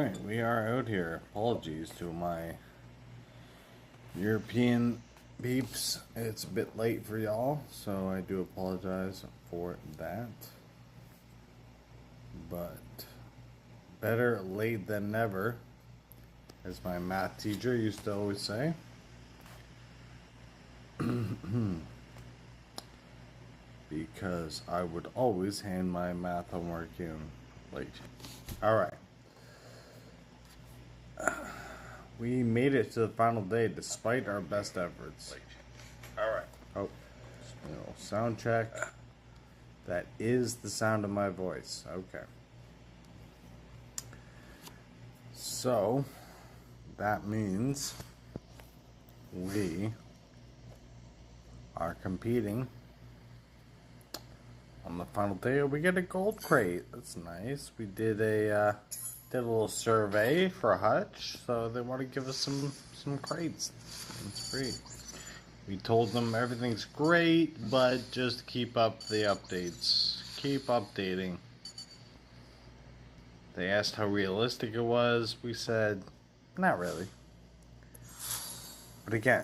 Alright, we are out here. Apologies to my European peeps. It's a bit late for y'all, so I do apologize for that. But better late than never, as my math teacher used to always say. Because I would always hand my math homework in late. Alright. We made it to the final day despite our best efforts. Alright. Oh, sound check. That is the sound of my voice. Okay. So, that means we are competing on the final day. We get a gold crate. That's nice. We did a little survey for Hutch, so they want to give us some crates. That's great. We told them everything's great, but just keep up the updates. Keep updating. They asked how realistic it was. We said, not really. But again,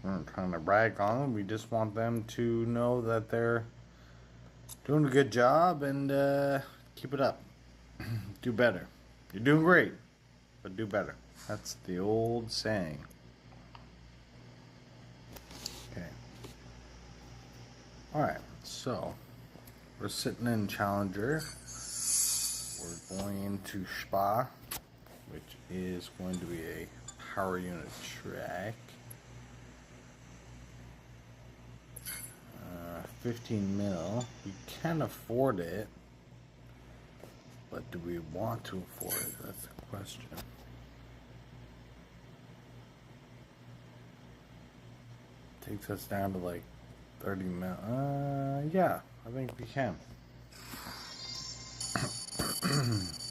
we're not trying to brag on them. We just want them to know that they're doing a good job and keep it up. Do better. You're doing great, but do better. That's the old saying. Okay. Alright, so we're sitting in Challenger. We're going into Spa, which is going to be a power unit track. 15 mil. We can afford it, but do we want to afford it? That's the question. Takes us down to like 30 mil. Yeah, I think we can.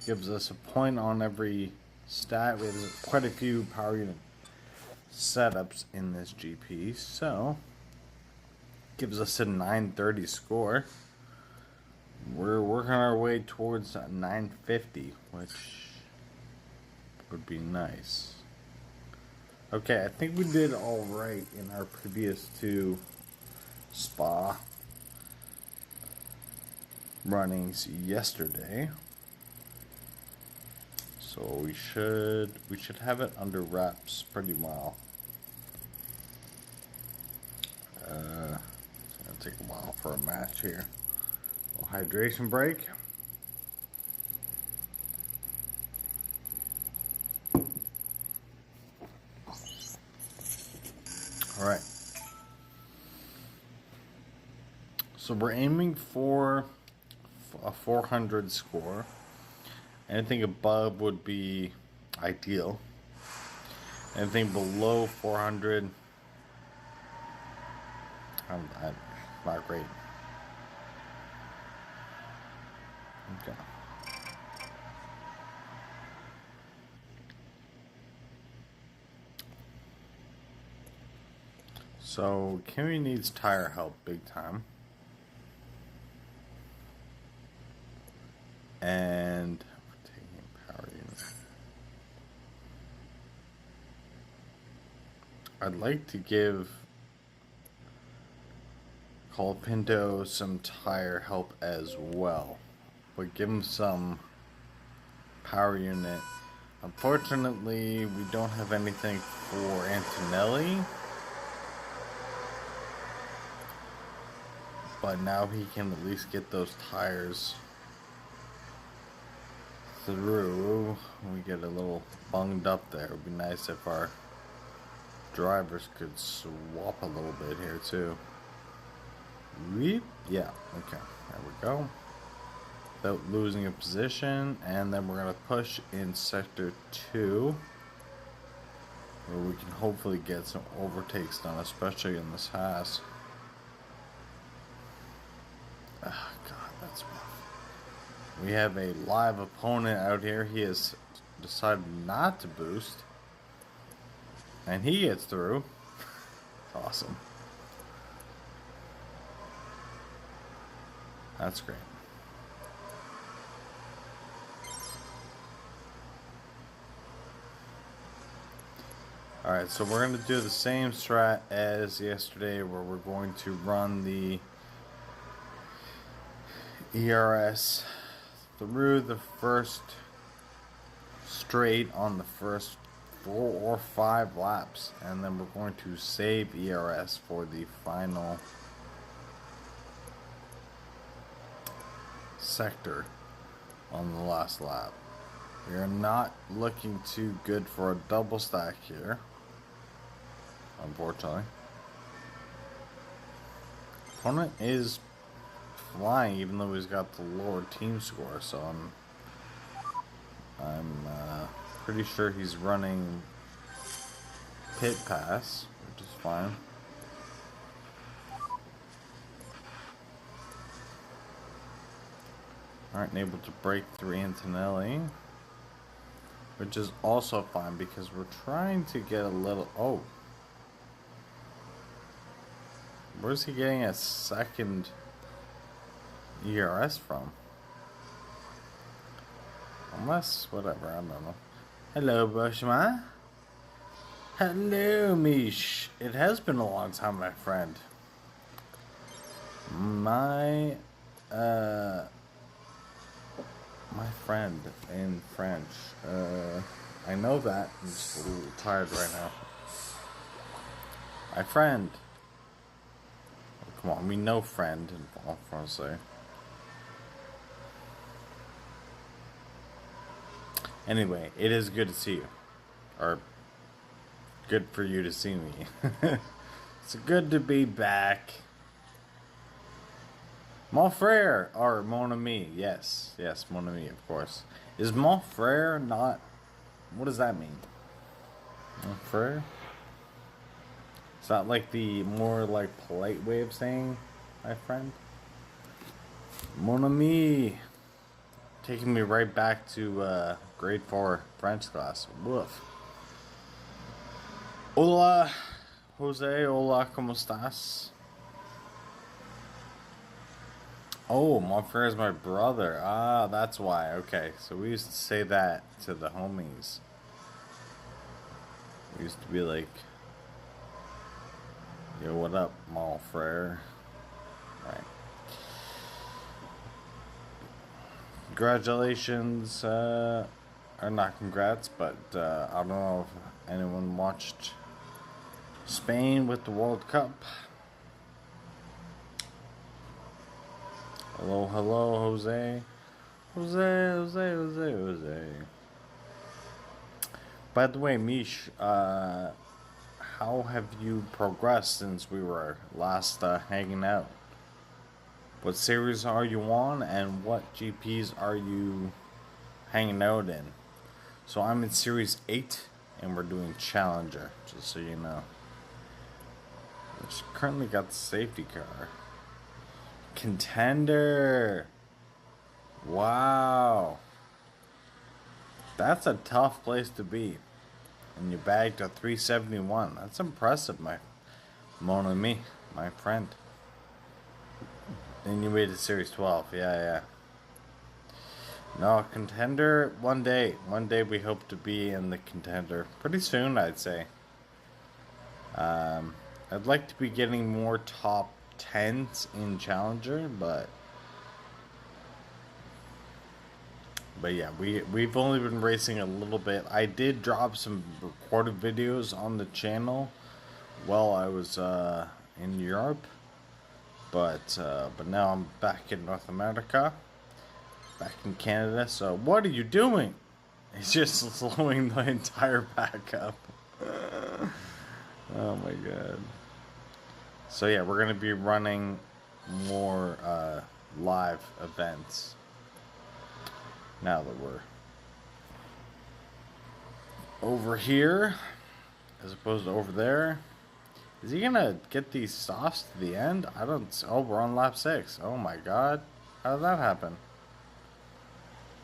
Gives us a point on every stat. We have quite a few power unit setups in this GP, so gives us a 930 score. We're working our way towards 950, which would be nice. Okay, I think we did all right in our previous two Spa runnings yesterday. So we should have it under wraps pretty well. It's gonna take a while for a match here. A little hydration break. All right. So we're aiming for a 400 score. Anything above would be ideal. Anything below 400, not great. Okay. So Kimmy needs tire help big time. And we're taking power unit. I'd like to give Colapinto some tire help as well, but give him some power unit. Unfortunately, we don't have anything for Antonelli, but now he can at least get those tires through. We get a little bunged up there. It would be nice if our drivers could swap a little bit here too. Yeah, okay, there we go. Without losing a position, and then we're gonna push in sector 2, where we can hopefully get some overtakes done, especially in this Haas. Oh god, that's rough. We have a live opponent out here. He has decided not to boost, and he gets through. Awesome. That's great. Alright, so we're going to do the same strat as yesterday, where we're going to run the ERS through the first straight on the first 4 or 5 laps, and then we're going to save ERS for the final sector on the last lap. We are not looking too good for a double stack here, unfortunately. Opponent is flying, even though he's got the lower team score, so I'm pretty sure he's running pit pass, which is fine. Aren't able to break through Antonelli, which is also fine because we're trying to get a little... Oh, where's he getting a second ERS from? Unless, whatever, I don't know. Hello, Bushman. Hello, Mish. It has been a long time, my friend. My friend in French. I know that. I'm just a little tired right now. My friend. Oh, come on, we know friend in Francais. Anyway, it is good to see you. Or, good for you to see me. It's good to be back. Mon frère, or mon ami, yes, mon ami, of course. Is mon frère not, what does that mean? Mon frère? Is that like the more like polite way of saying my friend? Mon ami. Taking me right back to grade 4 French class. Woof. Hola, Jose, hola, ¿cómo estás? Oh, mon frère is my brother. Ah, that's why. Okay, so we used to say that to the homies. We used to be like, yo, what up, mon frère? Right. Congratulations, or not congrats, but I don't know if anyone watched Spain with the World Cup. Hello, hello, Jose. Jose. By the way, Mish, how have you progressed since we were last hanging out? What series are you on, and what GPs are you hanging out in? So I'm in Series 8, and we're doing Challenger, just so you know. Which currently got the safety car. Contender! Wow. That's a tough place to be. And you bagged a 371. That's impressive, mon ami, my friend. And you made it Series 12. Yeah. No, Contender, one day. One day we hope to be in the Contender. Pretty soon, I'd say. I'd like to be getting more top 10s in Challenger, but yeah, we've only been racing a little bit. I did drop some recorded videos on the channel while I was in Europe, but now I'm back in North America, back in Canada. So what are you doing? It's just slowing the entire pack up. Oh my god. So yeah, we're gonna be running more live events now that we're over here as opposed to over there. Is he gonna get these softs to the end? I don't. Oh, we're on lap 6. Oh my god, how did that happen?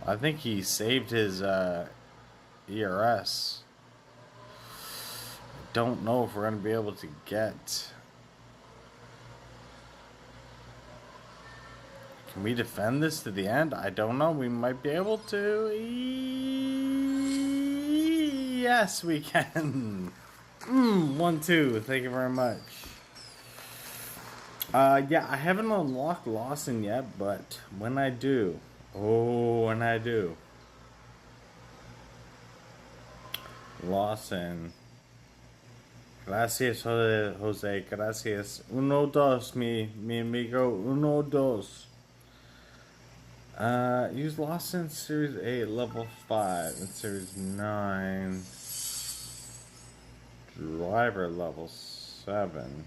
I think he saved his ERS. I don't know if we're gonna be able to get. Can we defend this to the end? I don't know. We might be able to. Yes, we can. 1-2. Thank you very much. Yeah, I haven't unlocked Lawson yet, but when I do, when I do, Lawson. Gracias, Jose. Gracias. Uno, dos, mi amigo. Uno, dos. Use Lawson Series 8, level 5, and Series 9. Driver level 7.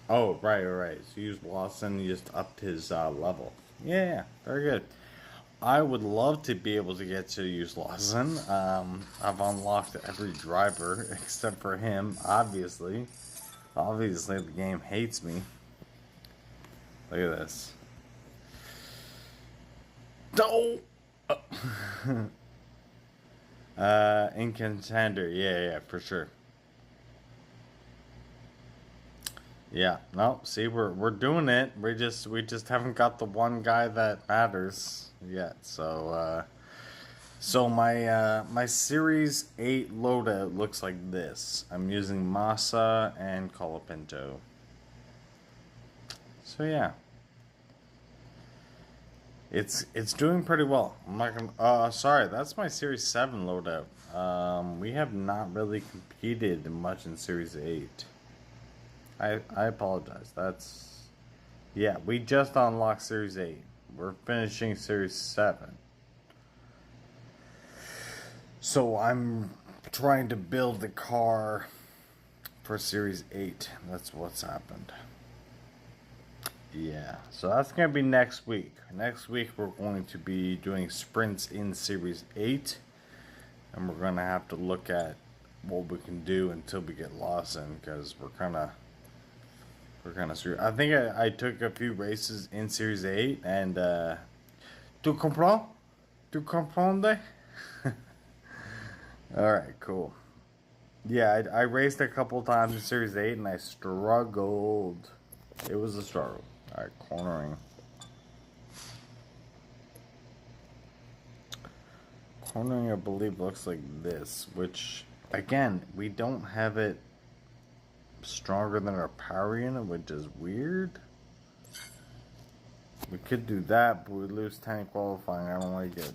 Oh, right. So use Lawson, you just upped his level. Yeah, very good. I would love to be able to get to use Lawson. I've unlocked every driver except for him, obviously. Obviously, the game hates me. Look at this. No! In contender. Yeah, for sure. Yeah, no, see, we're doing it. We just haven't got the one guy that matters yet. So my Series 8 loadout looks like this. I'm using Masa and Colapinto. So yeah, it's doing pretty well. I'm not gonna. Sorry, that's my Series 7 loadout. We have not really competed much in Series 8. I apologize. Yeah, we just unlocked Series 8. We're finishing Series 7. So I'm trying to build the car for Series 8. That's what's happened. Yeah, so that's going to be next week. Next week we're going to be doing sprints in Series 8. And we're going to have to look at what we can do until we get Lawson, because we're kind of screwed. I think I took a few races in Series 8 and tu comprends? Tu comprende? Alright, cool. Yeah, I raced a couple times in Series 8 and I struggled. It was a struggle. Alright, cornering. Cornering, I believe, looks like this, which, again, we don't have it stronger than our power unit, which is weird. We could do that, but we lose 10 qualifying. I don't like it.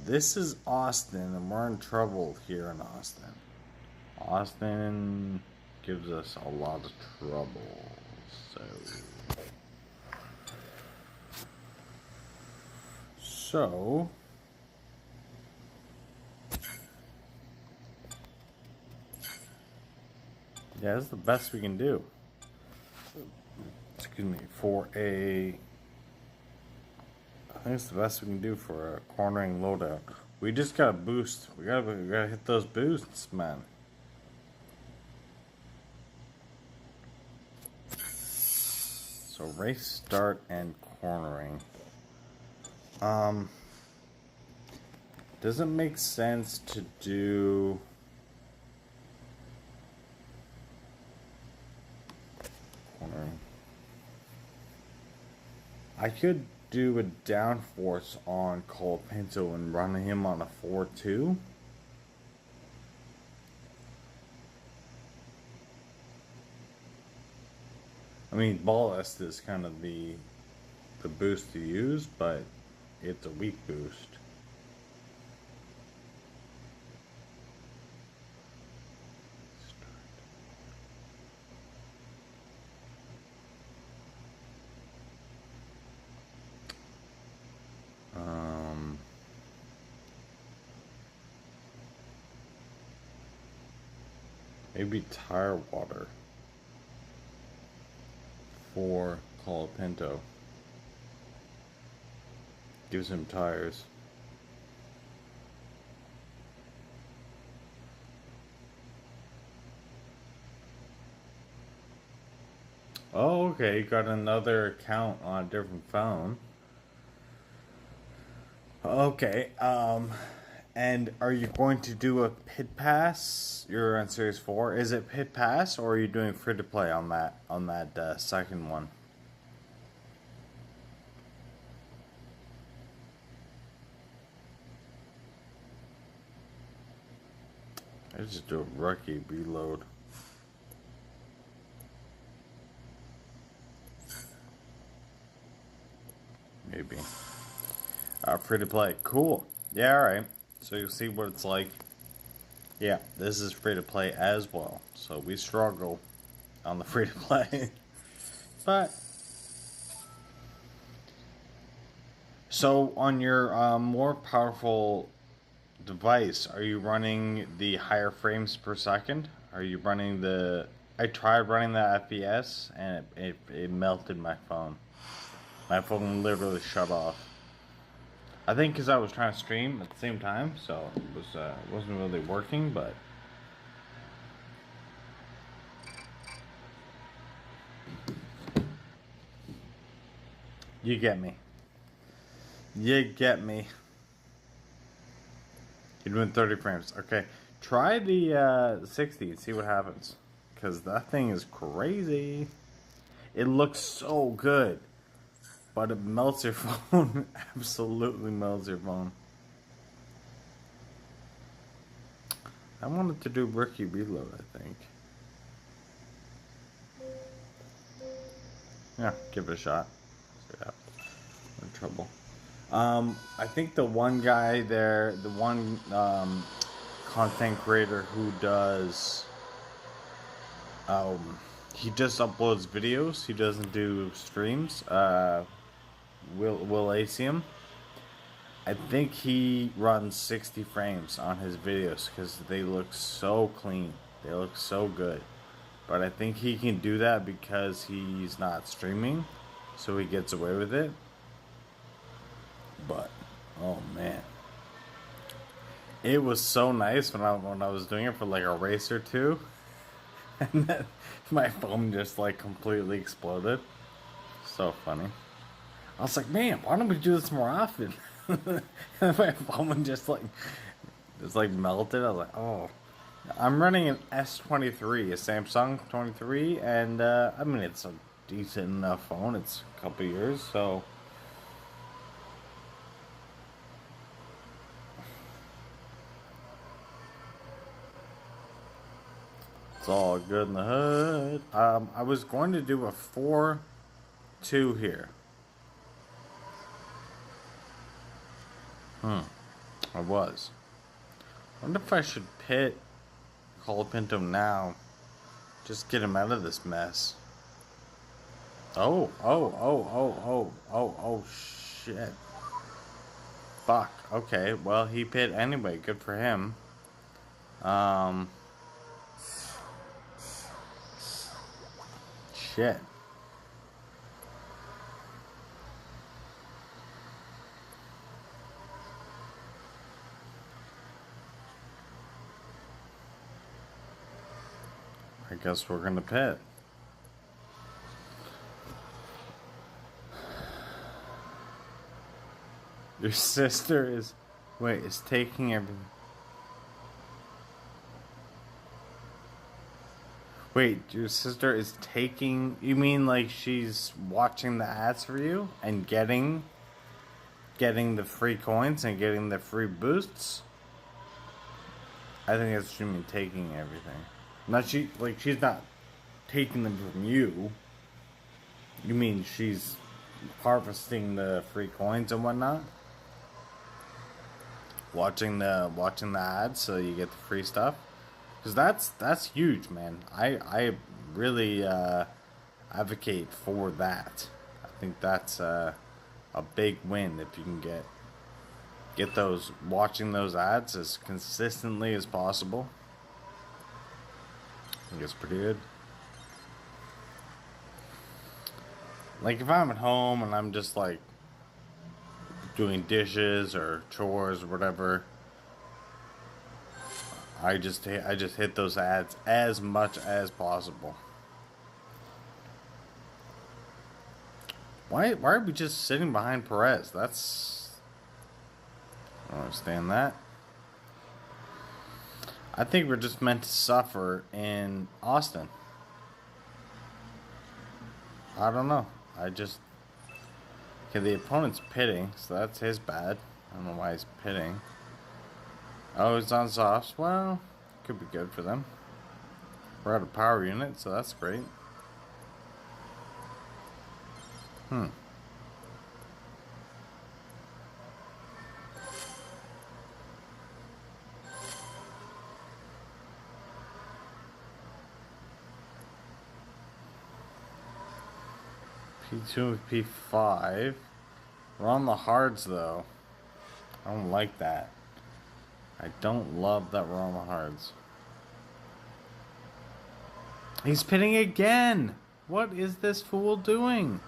This is Austin, and we're in trouble here in Austin. Austin gives us a lot of trouble, so yeah, that's the best we can do. Excuse me, I think it's the best we can do for a cornering loadout. We just gotta boost. We gotta hit those boosts, man. So race start and cornering. Does it make sense to do cornering? I could do a downforce on Colapinto and run him on a 4-2. I mean, ballast is kind of the boost to use, but it's a weak boost. Maybe tire water for Colapinto. Gives him tires. Oh, okay, you got another account on a different phone. Okay, and are you going to do a pit pass? You're on Series 4. Is it pit pass, or are you doing free to play on that second one? I just do a rookie reload. Maybe. Free to play. Cool. Yeah, alright. So you'll see what it's like. Yeah, this is free to play as well. So we struggle on the free to play. But so on your more powerful device, are you running the higher frames per second? Are you running the... I tried running the FPS and it melted my phone. My phone literally shut off. I think because I was trying to stream at the same time, so it wasn't really working, but... You get me. You get me. You're doing 30 frames. Okay. Try the 60 and see what happens. Because that thing is crazy. It looks so good. But it melts your phone. Absolutely melts your phone. I wanted to do rookie reload, I think. Yeah, give it a shot. See what happens. No trouble. I think the one guy there, the one content creator who does, he just uploads videos. He doesn't do streams. Will Asium. I think he runs 60 frames on his videos because they look so clean. They look so good. But I think he can do that because he's not streaming, so he gets away with it. But oh man, it was so nice when I was doing it for like a race or two, and then my phone just like completely exploded. So funny. I was like, man, why don't we do this more often? My phone just like melted. I was like, oh. I'm running an S23, a Samsung 23, and I mean it's a decent enough phone. It's a couple years, so it's all good in the hood. I was going to do a 4-2 here. I was. Wonder if I should pit Colapinto now. Just get him out of this mess. Oh, shit. Fuck. Okay, well, he pit anyway. Good for him. Shit. I guess we're gonna pit. Your sister is... Wait, is taking everything... Wait, your sister is taking... You mean like she's watching the ads for you? And getting the free coins and getting the free boosts? I think that's what you mean, taking everything. Not she's not taking them from you. You mean she's harvesting the free coins and whatnot? Watching the ads so you get the free stuff? Because that's huge, man. I really advocate for that. I think that's a big win if you can get those, watching those ads as consistently as possible. I think it's pretty good. Like if I'm at home and I'm just like doing dishes or chores or whatever, I just hit those ads as much as possible. Why are we just sitting behind Perez? That's... I don't understand that. I think we're just meant to suffer in Austin. I don't know. Okay, the opponent's pitting, so that's his bad. I don't know why he's pitting. Oh, he's on softs. Well, Could be good for them. We're out of power unit, so that's great. P2 and P5. We're on the hards, though. I don't like that. I don't love that we're on the hards. He's pitting again! What is this fool doing?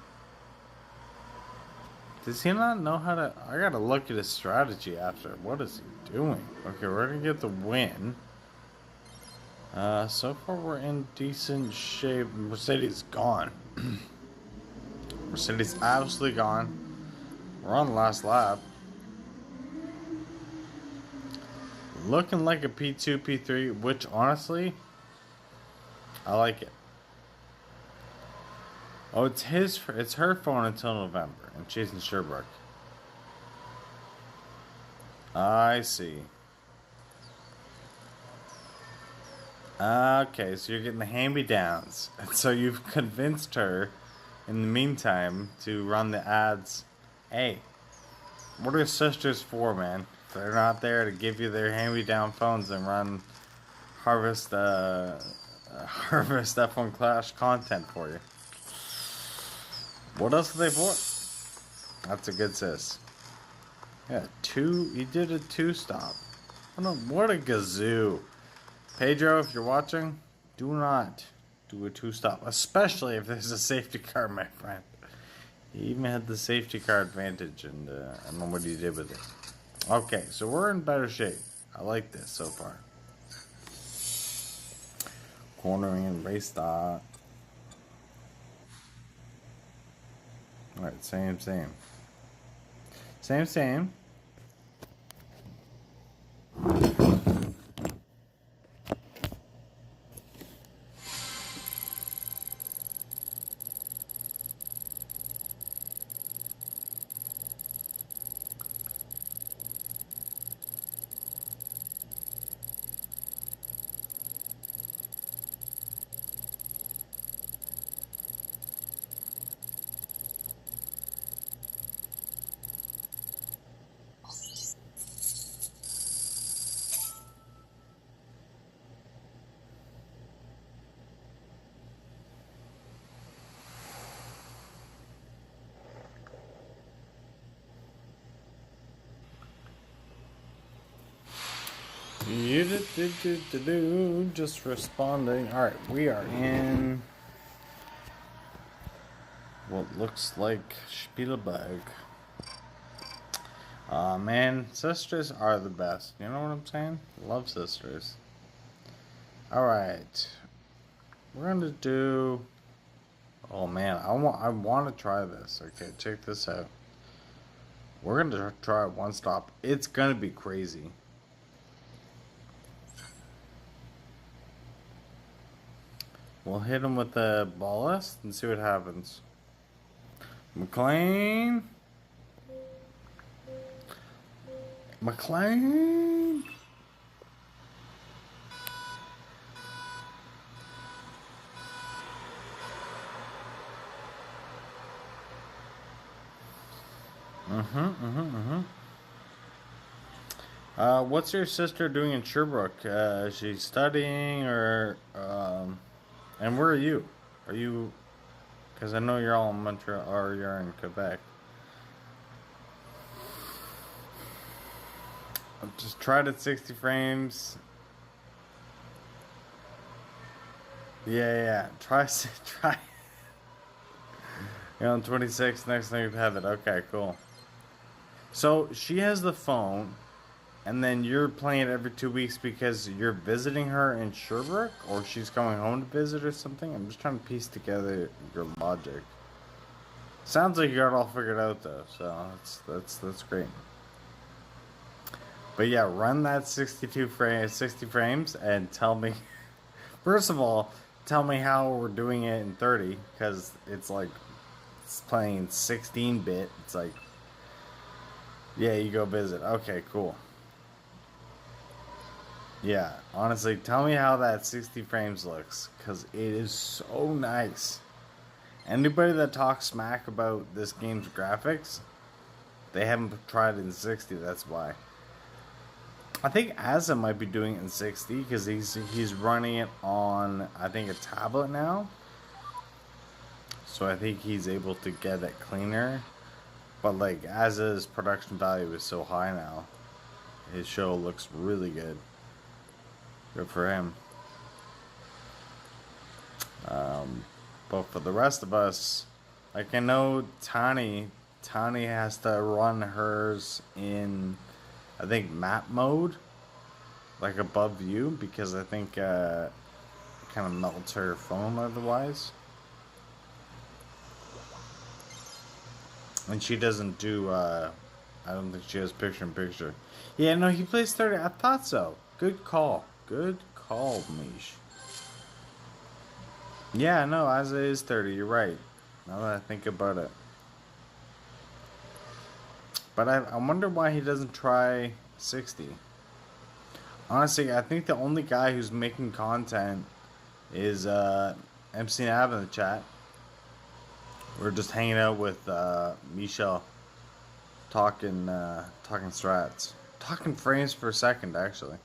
Does he not know how to... I gotta look at his strategy after. What is he doing? Okay, we're gonna get the win. So far we're in decent shape. Mercedes gone. Mercedes absolutely gone. We're on the last lap. Looking like a P2, P3, which honestly, I like it. Oh, it's her phone until November, and she's in Sherbrooke. I see. Okay, so you're getting the hand-me-downs. And so you've convinced her, in the meantime, to run the ads. Hey, what are sisters for, man? If they're not there to give you their hand-me-down phones and run Harvest F1 Clash content for you. What else are they for? That's a good sis. Yeah, he did a 2-stop. What a gazoo. Pedro, if you're watching, do not do a 2-stop, especially if there's a safety car, my friend. He even had the safety car advantage, and I don't know what he did with it. Okay, so we're in better shape. I like this so far. Cornering and race stop. Alright, same. Same. Just responding. Alright, we are in what looks like Spielberg. Man, sisters are the best. You know what I'm saying? Love sisters. Alright. We're gonna do... Oh man, I want to try this. Okay, check this out. We're gonna try one stop. It's gonna be crazy. We'll hit him with the ballast and see what happens. McLean. What's your sister doing in Sherbrooke? Is she studying or, and where are you? Are you, because I know you're all in Montreal, or you're in Quebec. I've just tried at 60 frames. Yeah. Try. You're on 26, next thing you have it. Okay, cool. So, she has the phone, and then you're playing it every 2 weeks because you're visiting her in Sherbrooke, or she's going home to visit or something? I'm just trying to piece together your logic. Sounds like you got it all figured out, though, so that's great. But yeah, run that 60 frames, and tell me... First of all, tell me how we're doing it in 30, because it's like... It's playing 16-bit. It's like... Yeah, you go visit. Okay, cool. Yeah, honestly, tell me how that 60 frames looks, because it is so nice. Anybody that talks smack about this game's graphics, they haven't tried it in 60, that's why. I think Asa might be doing it in 60, because he's running it on, I think, a tablet now. So I think he's able to get it cleaner. But like, Asa's production value is so high now. His show looks really good. Good for him. But for the rest of us, like I know Tani has to run hers in, I think, map mode, like above view, because I think it kind of melts her phone otherwise. And she doesn't do, I don't think she has picture in picture. Yeah, no, he plays 30. I thought so. Good call. Good call, Mish. Yeah, no, Asa is 30. You're right. Now that I think about it. But I wonder why he doesn't try 60. Honestly, I think the only guy who's making content is MC Nav in the chat. We're just hanging out with Michelle, talking strats, talking frames per second. Actually,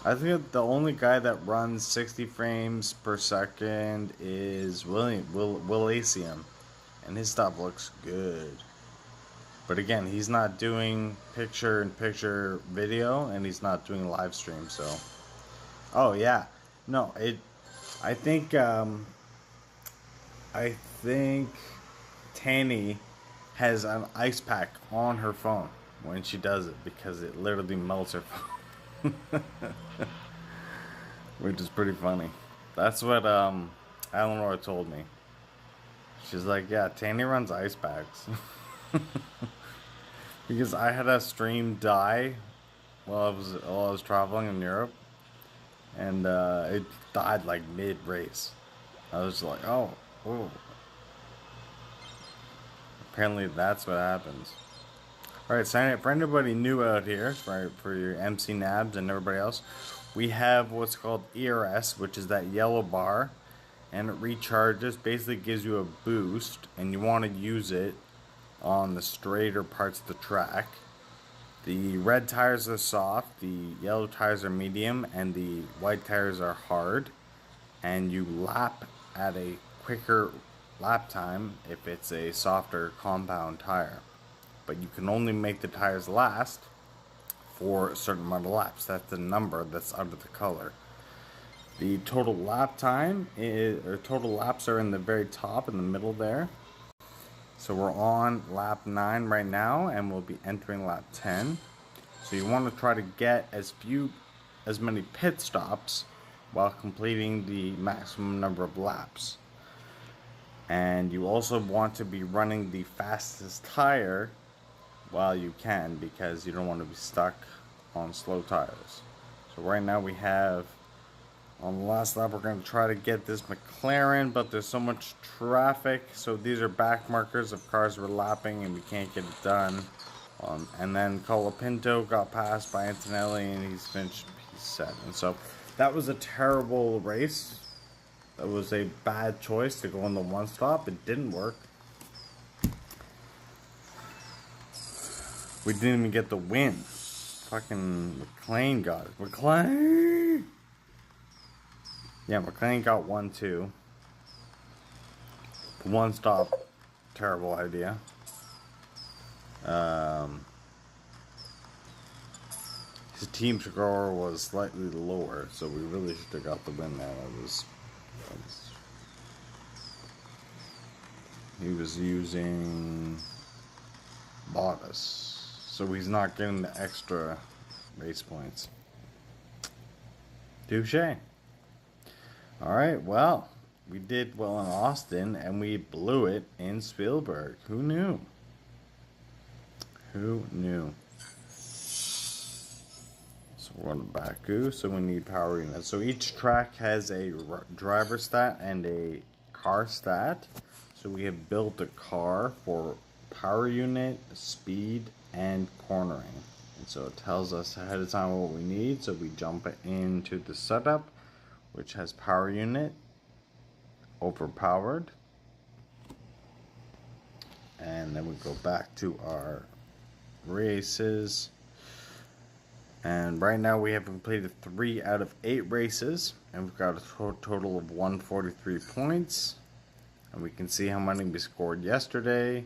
I think the only guy that runs 60 frames per second is Willacium, and his stuff looks good. But again, he's not doing picture-in-picture video, and he's not doing live stream. So, oh yeah, no, I think I think Tanny has an ice pack on her phone when she does it because it literally melts her phone, which is pretty funny. That's what Eleanor told me. She's like, yeah, Tanny runs ice packs. Because I had a stream die while I was traveling in Europe, and it died like mid race. I was like, oh. Apparently that's what happens. Alright, sign up for anybody new out here, for your MC Nabs and everybody else. We have what's called ERS, which is that yellow bar, and it recharges, basically gives you a boost, and you want to use it on the straighter parts of the track. The red tires are soft, the yellow tires are medium, and the white tires are hard. And you lap at a quicker lap time if it's a softer compound tire. But you can only make the tires last for a certain amount of laps. That's the number that's under the color. The total lap time or total laps are in the very top in the middle there. So we're on lap 9 right now, and we'll be entering lap 10. So you want to try to get as many pit stops while completing the maximum number of laps. And you also want to be running the fastest tire while you can, because you don't want to be stuck on slow tires. So right now we have, on the last lap, we're going to try to get this McLaren, but there's so much traffic, so these are back markers of cars we're lapping and we can't get it done. And then Colapinto got passed by Antonelli and he's finished P7. So that was a terrible race. That was a bad choice to go on the one stop. It didn't work. We didn't even get the win. Fucking McLean got it. McLean! Yeah, McLean got 1-2. One stop, terrible idea. His team score was slightly lower, so we really should have got the win there. He was using Bottas, so he's not getting the extra race points. Touche. Alright, well, we did well in Austin, and we blew it in Spielberg. Who knew? Who knew? So we're on Baku, so we need power units. So each track has a driver stat and a car stat. So we have built a car for power unit, speed, and cornering. And so it tells us ahead of time what we need. So we jump into the setup, which has power unit, overpowered. And then we go back to our races. And right now we have completed 3 out of 8 races. And we've got a total of 143 points. And we can see how many we scored yesterday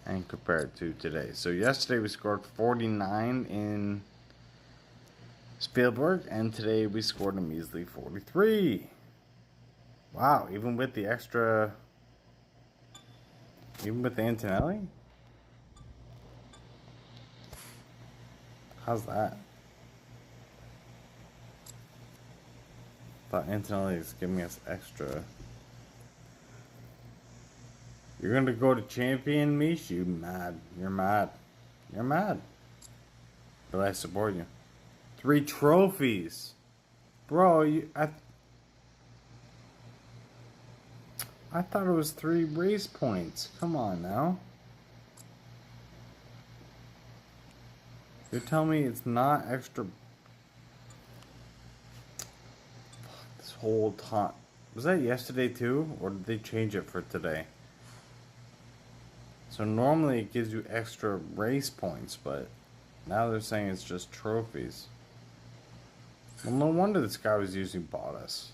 and compared to today. So yesterday we scored 49 in Spielberg, and today we scored a measly 43. Wow, even with the extra, even with the Antonelli? How's that? Thought Antonelli is giving us extra. You're gonna go to champion, Mish? You mad. You're mad. You're mad. But I support you. 3 trophies. Bro, I thought it was 3 race points. Come on now. You're telling me it's not extra. This whole time. Was that yesterday too? Or did they change it for today? So normally it gives you extra race points, but now they're saying it's just trophies. Well, no wonder this guy was using Bottas.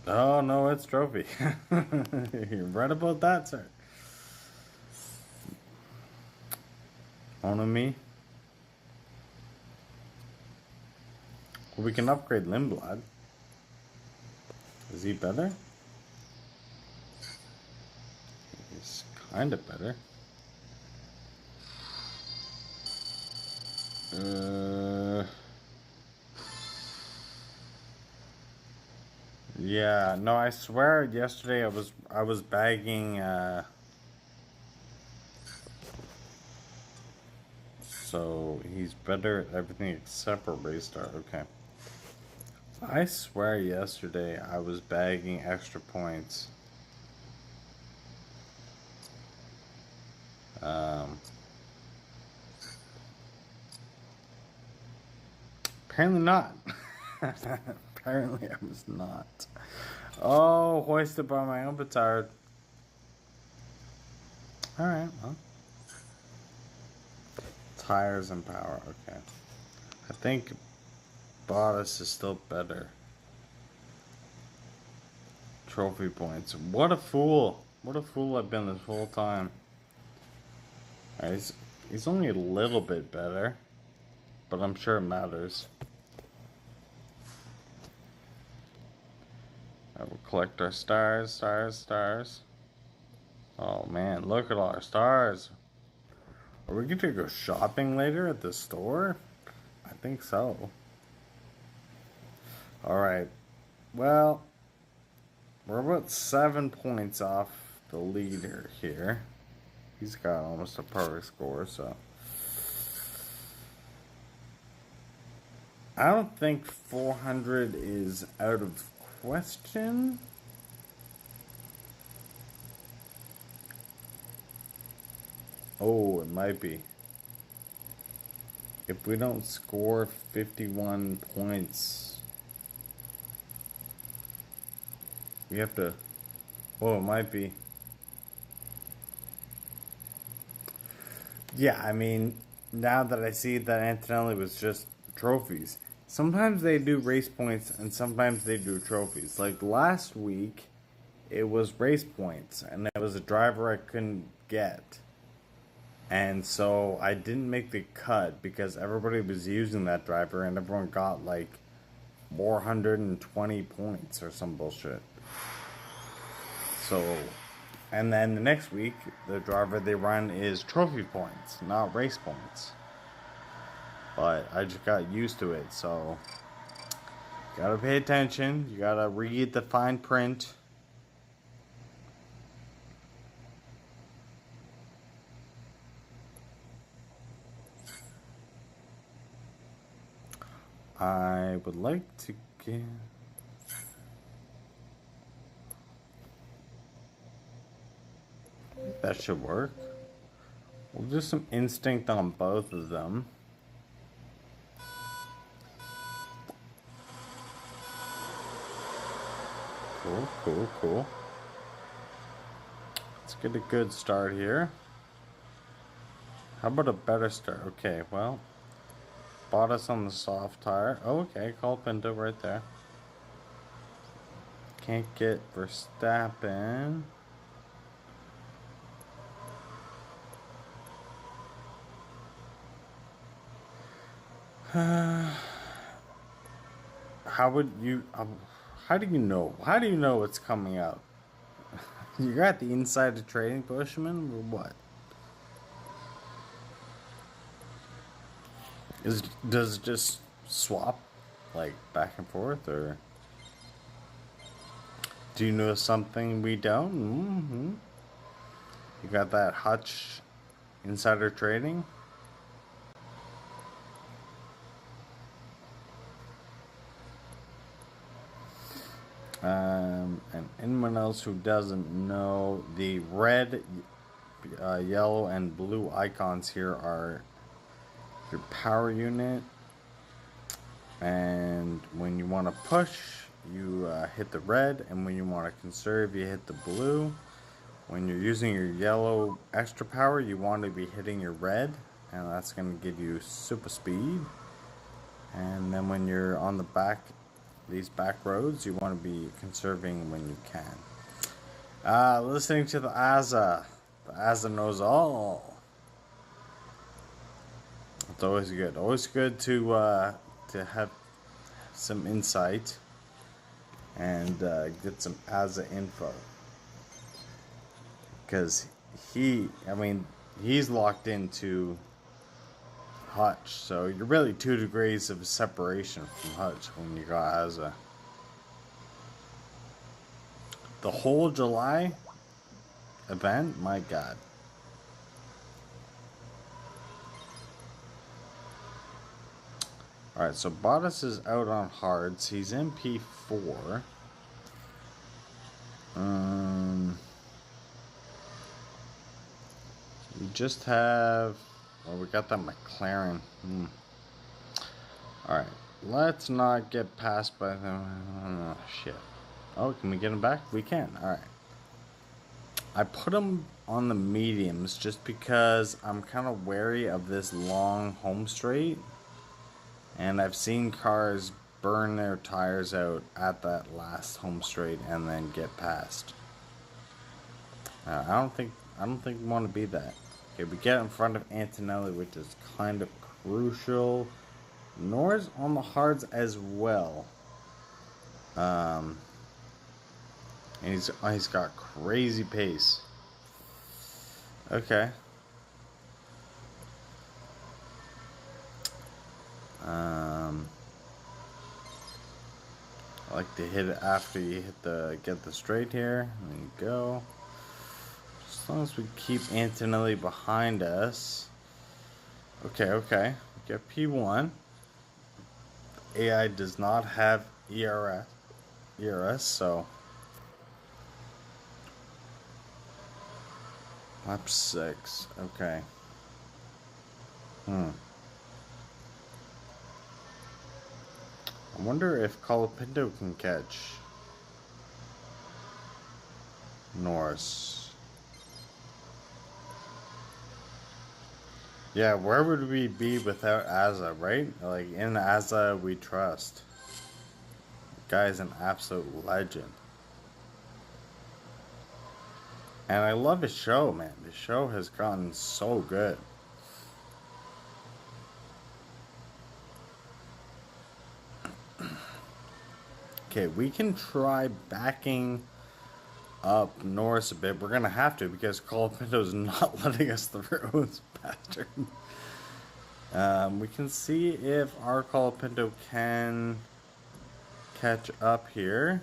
Oh, no, it's trophy. You're right about that, sir. On me. Well, we can upgrade Lindblad. Is he better? He's kind of better. Yeah, no, I swear yesterday I was bagging so he's better at everything except for race start. Okay. I swear yesterday I was bagging extra points. Apparently not. Apparently I was not. Oh, hoisted by my own petard. Alright, well. Tires and power, okay. I think Bottas is still better. Trophy points. What a fool. What a fool I've been this whole time. Right, he's only a little bit better, but I'm sure it matters. I will collect our stars, stars, stars. Oh man, look at all our stars. Are we going to go shopping later at the store? I think so. Alright, well, we're about 7 points off the leader here. He's got almost a perfect score, so. I don't think 400 is out of question. Oh, it might be. If we don't score 51 points, we have to. Oh, it might be. Yeah, I mean, now that I see that Antonelli was just trophies, sometimes they do race points and sometimes they do trophies. Like last week, it was race points and it was a driver I couldn't get. And so I didn't make the cut because everybody was using that driver and everyone got like 420 points or some bullshit. So, and then the next week, the driver they run is trophy points, not race points. But I just got used to it, so gotta pay attention. You gotta read the fine print. I would like to get. That should work. We'll do some instinct on both of them. Cool, cool, cool. Let's get a good start here. How about a better start? Okay, well, Bottas on the soft tire. Oh, okay, Colapinto right there. Can't get Verstappen. How would you? How do you know? How do you know what's coming up? You got the insider trading, Bushman, or what? Does it just swap like back and forth, or do you know something we don't? You got that Hutch insider trading? And anyone else who doesn't know, the red, yellow, and blue icons here are your power unit. And when you want to push, you hit the red, and when you want to conserve, you hit the blue. When you're using your yellow extra power, you want to be hitting your red, and that's going to give you super speed. And then when you're on the back, these back roads, you want to be conserving when you can. Listening to the AZA. The AZA knows all. It's always good. Always good to have some insight and get some AZA info. Because he's locked into Hutch, so you're really 2 degrees of separation from Hutch when you got AZA. The whole July event, my God. Alright, so Bottas is out on hards. He's in P4. We just have... Well, we got that McLaren. Alright, let's not get passed by them. Oh, shit. Oh, can we get him back? We can. Alright. I put him on the mediums just because I'm kind of wary of this long home straight. And I've seen cars burn their tires out at that last home straight and then get passed. I don't think we want to be that. Okay, we get in front of Antonelli, which is kind of crucial. Norris on the hards as well. And he's got crazy pace. Okay. I like to hit it after you get the straight here. There you go. As long as we keep Antonelli behind us. Okay. We get P1. AI does not have ERS, so lap 6. Okay. I wonder if Colapinto can catch Norris. Yeah, where would we be without AZA, right? Like, in AZA, we trust. The guy's an absolute legend. And I love his show, man. The show has gotten so good. Okay, we can try backing up Norris a bit. We're going to have to because Colapinto's not letting us through, this bastard. We can see if our Colapinto can catch up here.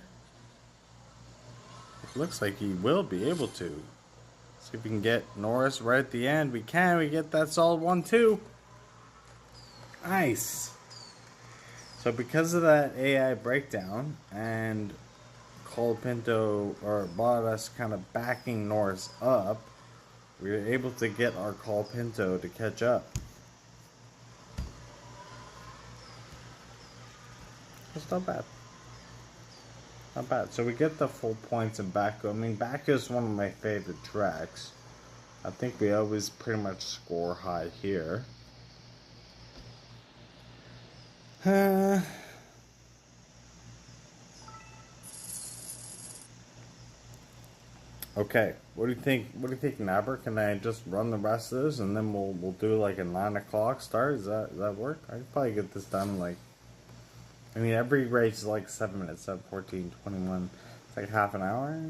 It looks like he will be able to. See if we can get Norris right at the end. We can. We get that solid 1-2. Nice. So because of that AI breakdown and Colapinto or Bottas kind of backing Norris up, we were able to get our Colapinto to catch up. That's not bad. Not bad. So we get the full points in Baku. I mean, Baku is one of my favorite tracks. I think we always pretty much score high here. Okay, what do you think? What do you think, Nabber? Can I just run the rest of this and then we'll do like a 9 o'clock start? Does that work? I could probably get this done like. I mean, every race is like 7 minutes, 7, 14, 21. It's like half an hour.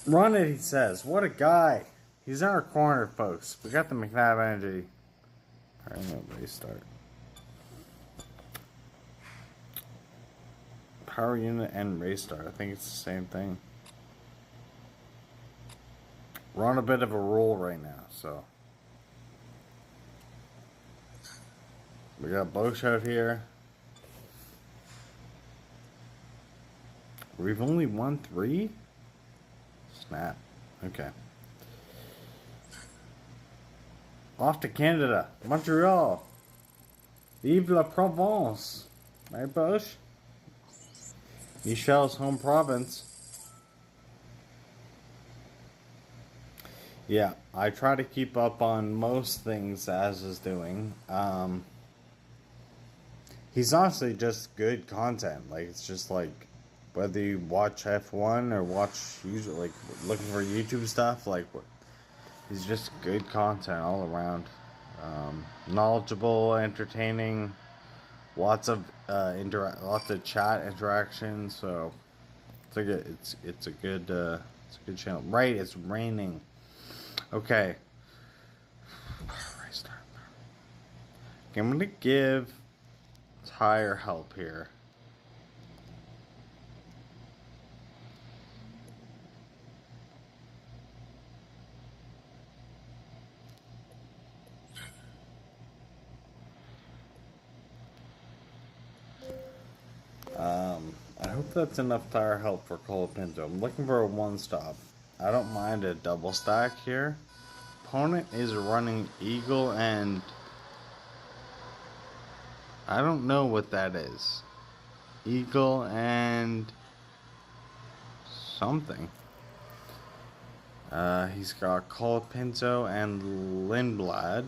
Run it, he says. What a guy. He's in our corner, folks. We got the McNabb energy. Alright, I'm gonna restart. Power unit and restart. I think it's the same thing. We're on a bit of a roll right now, so. We got Bosch out here. We've only won 3? Snap. Okay. Off to Canada. Montreal. Vive la Provence. Right, Bosch? Michel's home province. Yeah, I try to keep up on most things Az is doing. He's honestly just good content. Like, it's just like, whether you watch F1 or watch, like, looking for YouTube stuff, like, he's just good content all around. Knowledgeable, entertaining, lots of chat interaction. So it's a good channel. Right, it's raining. Okay. Okay, I'm gonna give tire help here. I hope that's enough tire help for Colapinto. I'm looking for a one stop. I don't mind a double stack here. Opponent is running Eagle and I don't know what that is. Eagle and something. He's got Colapinto and Lindblad.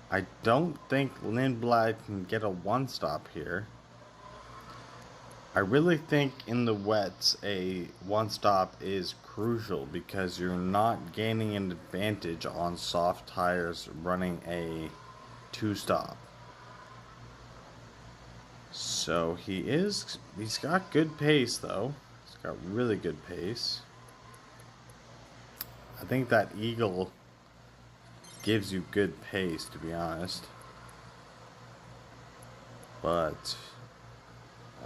I don't think Lindblad can get a one stop here. I really think in the wets a one stop is crucial because you're not gaining an advantage on soft tires running a two stop. So he's got good pace though. He's got really good pace. I think that Eagle gives you good pace, to be honest. But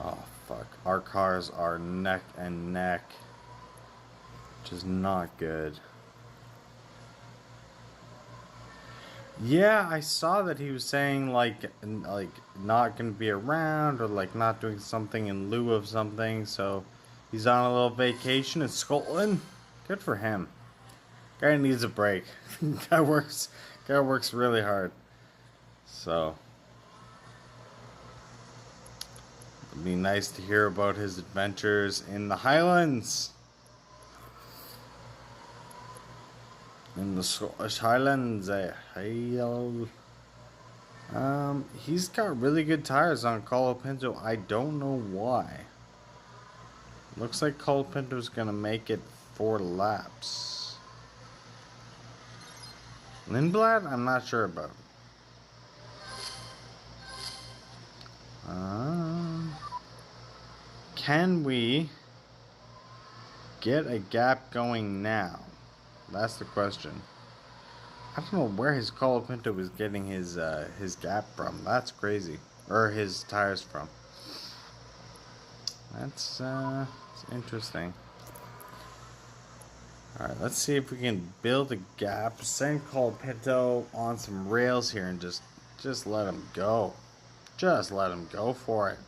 oh fuck, our cars are neck and neck, which is not good. Yeah, I saw that he was saying like not gonna be around or like not doing something in lieu of something. So he's on a little vacation in Scotland. Good for him. Guy needs a break. Guy works really hard. So it'd be nice to hear about his adventures in the Highlands. In the Scottish Highlands, he's got really good tires on Colapinto. I don't know why. Looks like Colapinto's gonna make it 4 laps. Lindblad, I'm not sure about. Can we get a gap going now? That's the question. I don't know where his Colapinto was getting his gap from. That's crazy. Or his tires from. That's interesting. Alright, let's see if we can build a gap. Send Colapinto on some rails here and just let him go. Just let him go for it.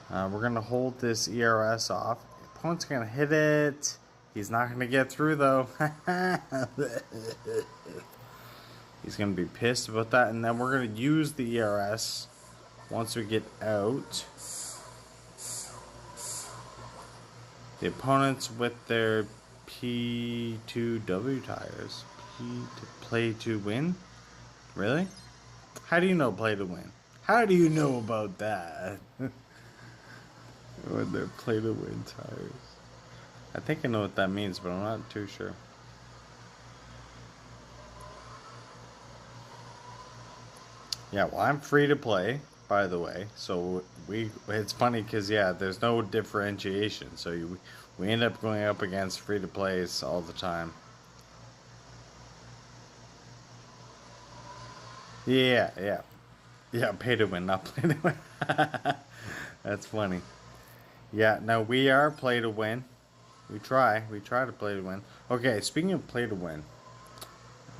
We're going to hold this ERS off. The opponent's going to hit it. He's not going to get through, though. He's going to be pissed about that. And then we're going to use the ERS once we get out. The opponents with their P2W tires. P to play to win? Really? How do you know play to win? How do you know about that? With their play to win tires. I think I know what that means, but I'm not too sure. Yeah, well, I'm free to play, by the way. So it's funny because, yeah, there's no differentiation. So we end up going up against free to plays all the time. Yeah, pay to win, not play to win. That's funny. Yeah, no, we are play to win. We try to play to win. Okay, speaking of play to win,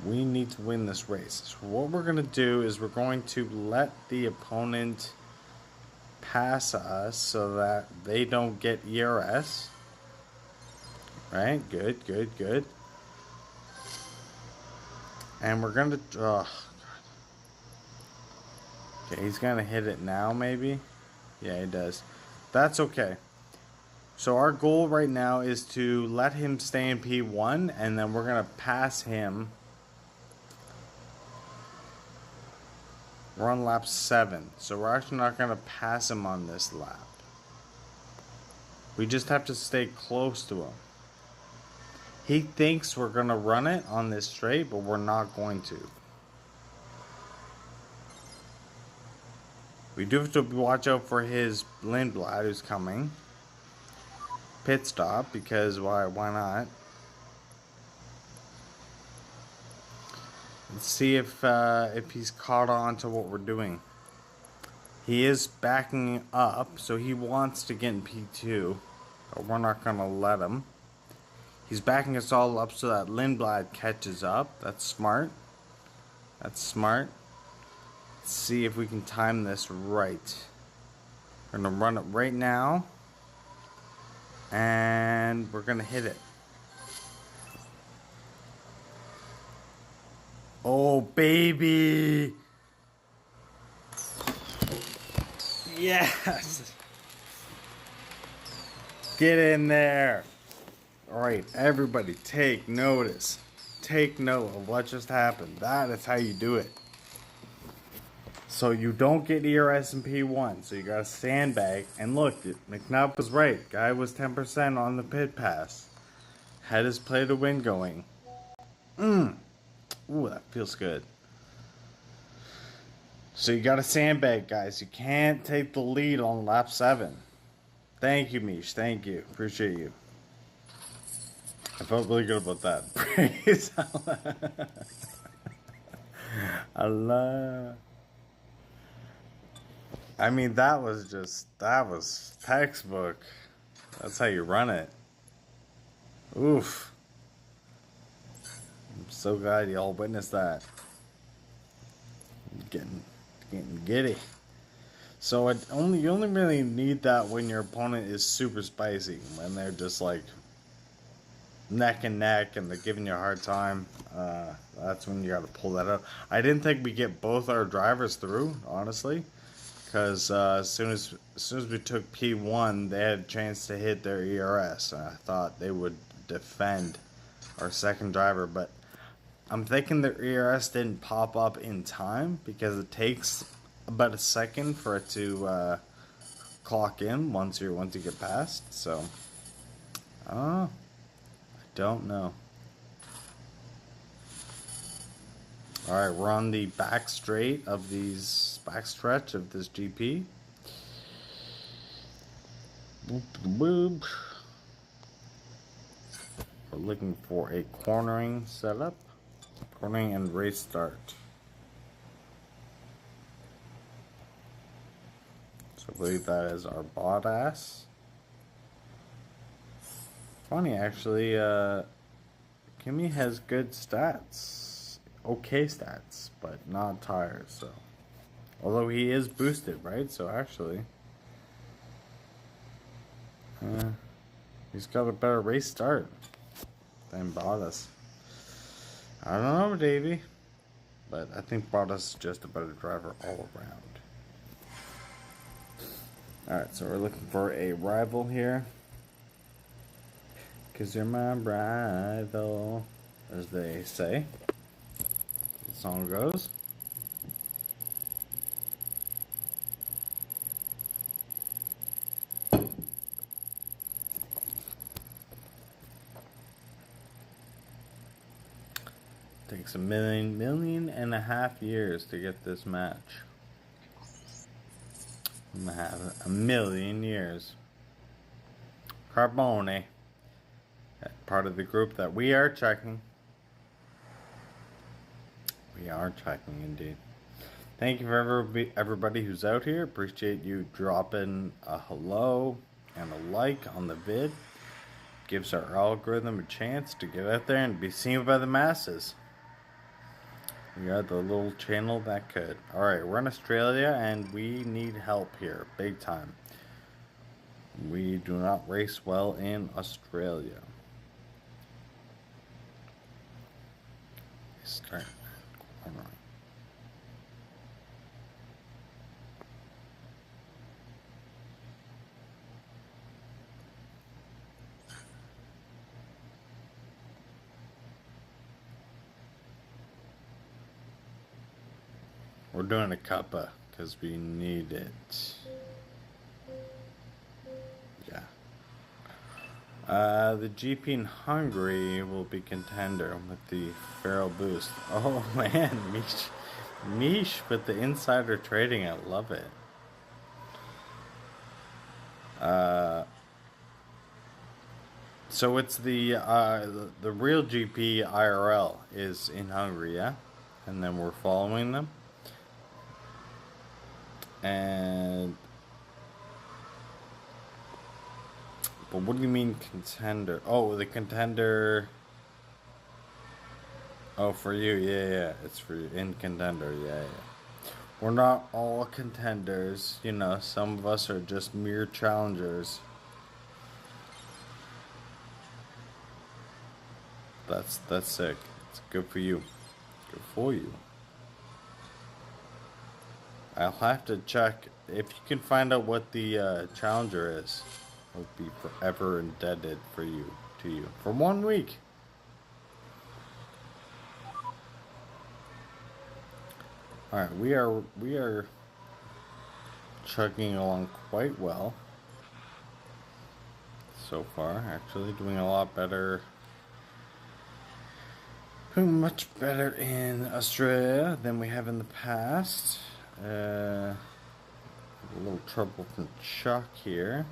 we need to win this race. So what we're going to do is we're going to let the opponent pass us so that they don't get ERS. Right? Good. And we're going to... okay, he's going to hit it now, maybe? Yeah, he does. That's okay. So our goal right now is to let him stay in P1, and then we're going to pass him. We're on lap 7, so we're actually not going to pass him on this lap. We just have to stay close to him. He thinks we're going to run it on this straight, but we're not going to. We do have to watch out for his Lindblad who's coming. Pit stop, because why not? Let's see if he's caught on to what we're doing. He is backing up, so he wants to get in P2, but we're not going to let him. He's backing us all up so that Lindblad catches up. That's smart. Let's see if we can time this right. We're going to run it right now. And we're going to hit it. Oh, baby. Yes. Get in there. All right, everybody take notice. Take note of what just happened. That is how you do it. So you don't get ERS in P1, so you got to sandbag. And look, McNubb was right. Guy was 10% on the pit pass. Had his play to win going. Ooh, that feels good. So you got to sandbag, guys. You can't take the lead on lap 7. Thank you, Mish. Thank you. Appreciate you. I felt really good about that. Praise Allah. Allah. I mean, that was textbook. That's how you run it. Oof. I'm so glad y'all witnessed that. Getting giddy. So you only really need that when your opponent is super spicy. When they're just like neck and neck and they're giving you a hard time. That's when you got to pull that out. I didn't think we get both our drivers through, honestly. Because as soon as we took P1, they had a chance to hit their ERS. And I thought they would defend our second driver, but I'm thinking their ERS didn't pop up in time because it takes about a second for it to clock in once you get past. So, I don't know. All right, we're on the backstretch of this GP. Boop, boop. We're looking for a cornering setup, cornering and race start. So I believe that is our badass. Funny actually, Kimmy has good stats. Okay stats, but not tires, so. Although he is boosted, right? So actually, He's got a better race start than Bottas. I don't know, Davey, but I think Bottas is just a better driver all around. Alright, so we're looking for a rival here. Cause you're my rival, as they say. The song goes. Takes a million and a half years to get this match. A million years. Carbone, part of the group that we are checking. We are checking indeed. Thank you for everybody who's out here. Appreciate you dropping a hello and a like on the vid. Gives our algorithm a chance to get out there and be seen by the masses. We are the little channel that could. Alright, we're in Australia and we need help here, big time. We do not race well in Australia. Start. Alright. We're doing a cuppa because we need it. Yeah. The GP in Hungary will be contender with the Feral Boost. Oh man, Mish with the insider trading. I love it. So it's the real GP IRL is in Hungary, yeah, and then we're following them. But what do you mean contender? Oh, the contender. Oh, for you, yeah, it's for you. In contender, yeah. We're not all contenders, you know. Some of us are just mere challengers. That's sick. It's good for you. Good for you. I'll have to check if you can find out what the challenger is. I'll be forever indebted to you for 1 week. All right, we are chugging along quite well so far. Actually, doing a lot better. Doing much better in Australia than we have in the past. A little trouble from Chuck here.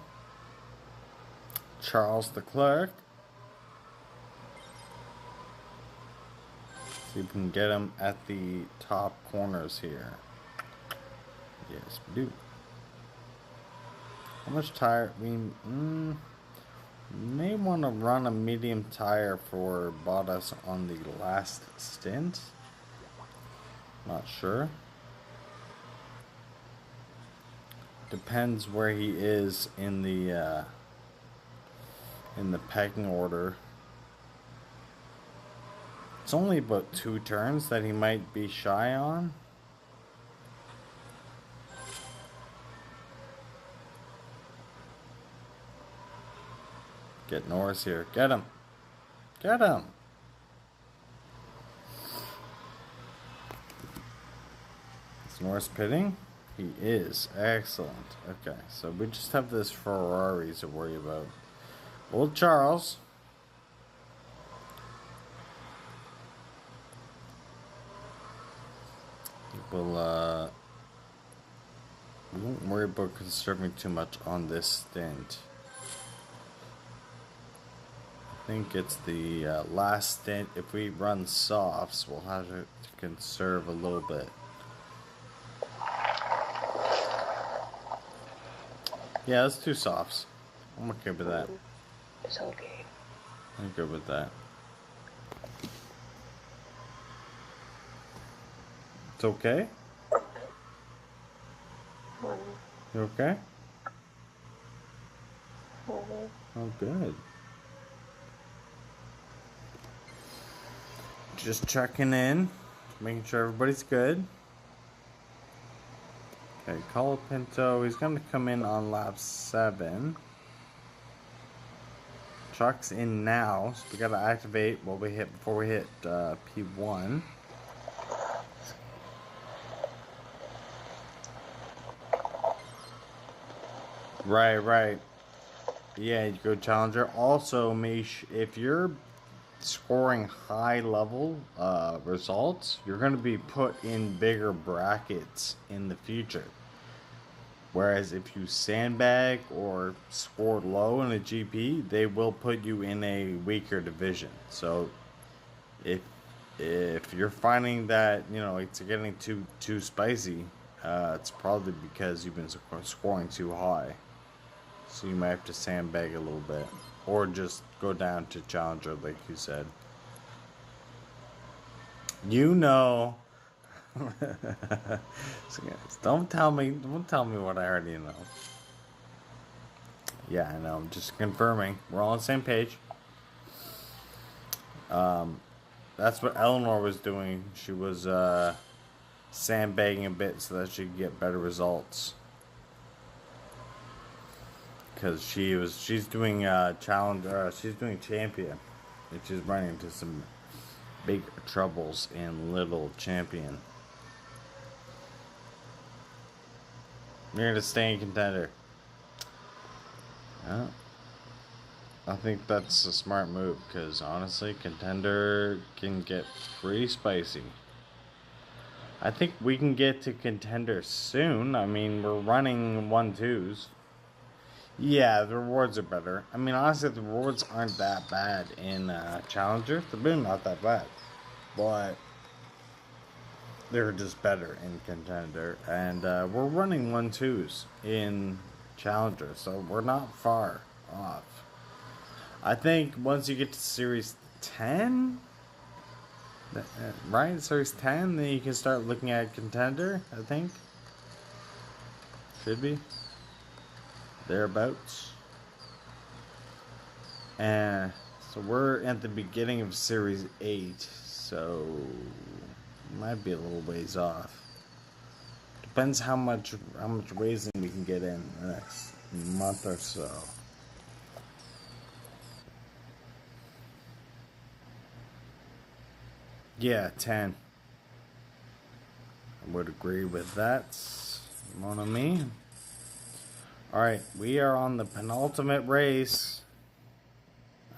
Charles the clerk. See if we can get him at the top corners here. Yes, we do. How much tire? We may want to run a medium tire for Bottas on the last stint. Not sure. Depends where he is in the pecking order. It's only about 2 turns that he might be shy on. Get Norris here. Get him. Get him. Is Norris pitting? He is. Excellent. Okay, so we just have this Ferrari to worry about. Old Charles. We won't worry about conserving too much on this stint. I think it's the last stint. If we run softs, we'll have to conserve a little bit. Yeah, let's do softs. I'm okay with that. It's okay. I'm good with that. It's okay? You okay? Mm. Oh, good. Just checking in, making sure everybody's good. Okay, Colapinto, he's going to come in on lap 7. Chuck's in now, so we got to activate what we hit before we hit P1. Right. Yeah, you go Challenger. Also, if you're scoring high level results, you're going to be put in bigger brackets in the future. Whereas if you sandbag or scored low in a GP, they will put you in a weaker division. So if you're finding that it's getting too spicy, it's probably because you've been scoring too high. So you might have to sandbag a little bit, or just go down to Challenger, like you said. So guys, don't tell me what I already know. Yeah, I know. I'm just confirming. We're all on the same page. That's what Eleanor was doing. She was sandbagging a bit so that she could get better results. Because she's doing challenger. She's doing champion, and she's running into some big troubles in little champion. You're gonna stay in contender. Yeah. I think that's a smart move, because honestly, contender can get pretty spicy. I think we can get to contender soon. I mean, we're running 1-2s. Yeah, the rewards are better. I mean, honestly, the rewards aren't that bad in Challenger. They're really not that bad. But they're just better in Contender. And we're running 1-2s in Challenger, so we're not far off. I think once you get to Series 10, right? Series 10, then you can start looking at Contender, I think. Should be. Thereabouts. And so we're at the beginning of Series 8, so might be a little ways off. Depends how much raising we can get in the next month or so. Yeah, 10. I would agree with that, mon ami. Alright, we are on the penultimate race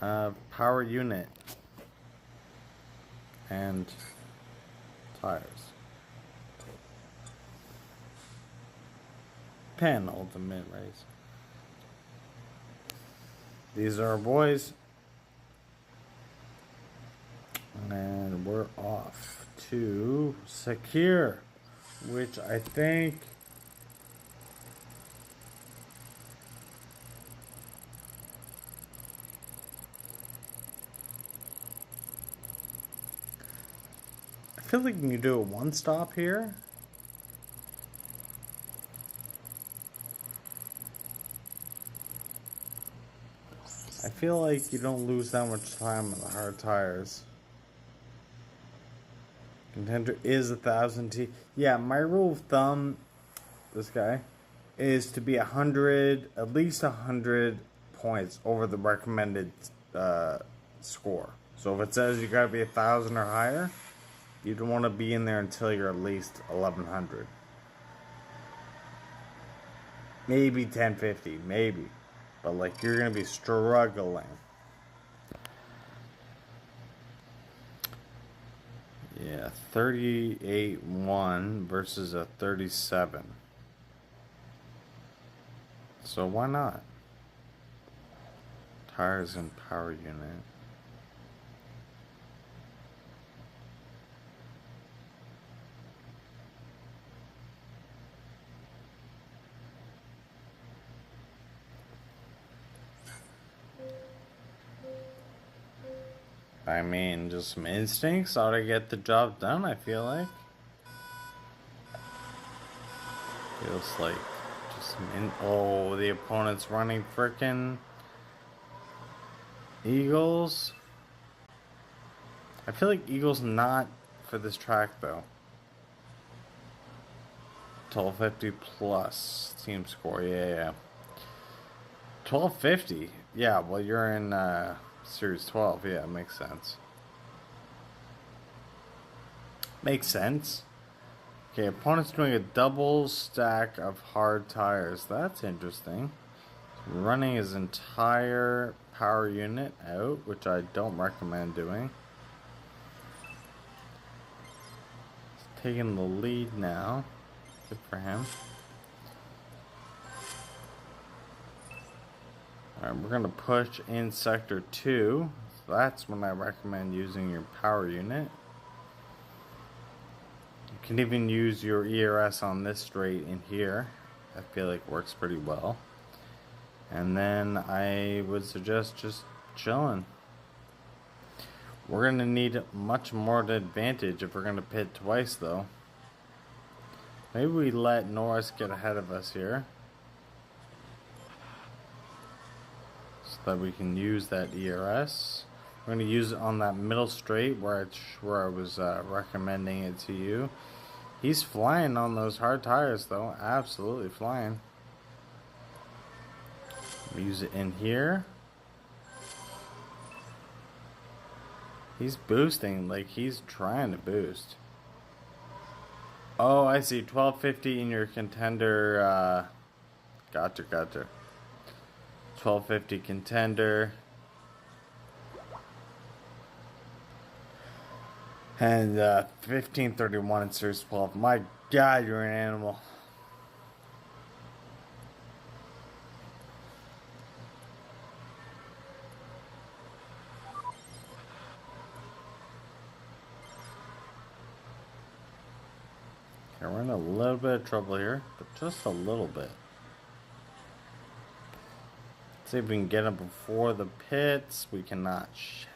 of power unit and tires. Penultimate race. These are our boys. And we're off to secure, which I think I feel like you can do a one stop here. I feel like you don't lose that much time on the hard tires. Contender is 1,000 T. Yeah, my rule of thumb, this guy, is to be 100, at least 100 points over the recommended score. So if it says you gotta be 1,000 or higher, you don't want to be in there until you're at least 1,100. Maybe 1050, maybe. But like, you're gonna be struggling. Yeah, 38-1 versus a 37. So why not? Tires and power unit. I mean, just some instincts ought to get the job done, I feel like. Feels like just some oh, the opponent's running frickin' Eagles. I feel like Eagles not for this track though. 1250 plus team score. Yeah. 1250. Yeah, well you're in Series 12. Yeah, it makes sense. Makes sense. Okay, opponent's doing a double stack of hard tires. That's interesting. Running his entire power unit out, which I don't recommend doing. He's taking the lead now. Good for him. Alright, we're going to push in Sector 2. So that's when I recommend using your power unit. You can even use your ERS on this straight in here. I feel like it works pretty well. And then I would suggest just chilling. We're going to need much more advantage if we're going to pit twice though. Maybe we let Norris get ahead of us here. So that we can use that ERS. We're going to use it on that middle straight where I was recommending it to you. He's flying on those hard tires though. Absolutely flying. Use it in here. He's boosting, like he's trying to boost. Oh, I see. 1250 in your contender. Gotcha. 1250 contender. And 1531 in Series 12. My God, you're an animal. Okay, we're in a little bit of trouble here, but just a little bit. Let's see if we can get him before the pits. We cannot. Shit.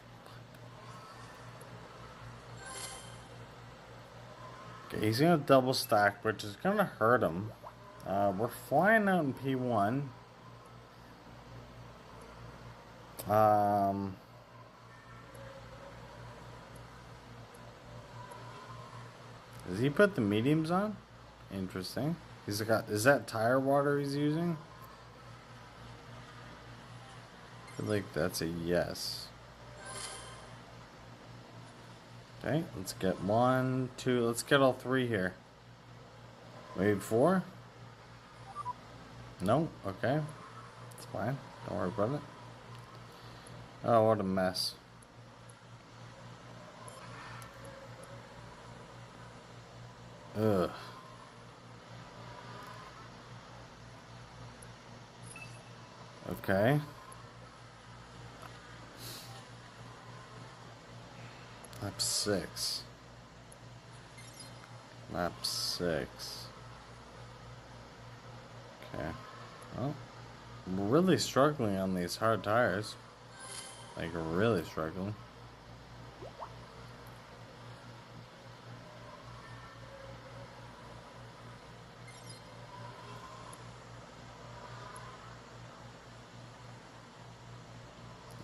Okay, he's gonna double stack, which is gonna hurt him. We're flying out in P1. Does he put the mediums on? Interesting. Is that tire water he's using? I feel like that's a yes. Okay, let's get 1, 2, let's get all 3 here. Maybe 4? No? Okay. It's fine. Don't worry about it. Oh, what a mess. Ugh. Okay. Lap 6. Lap 6. Okay. Well, we're really struggling on these hard tires. Like, really struggling.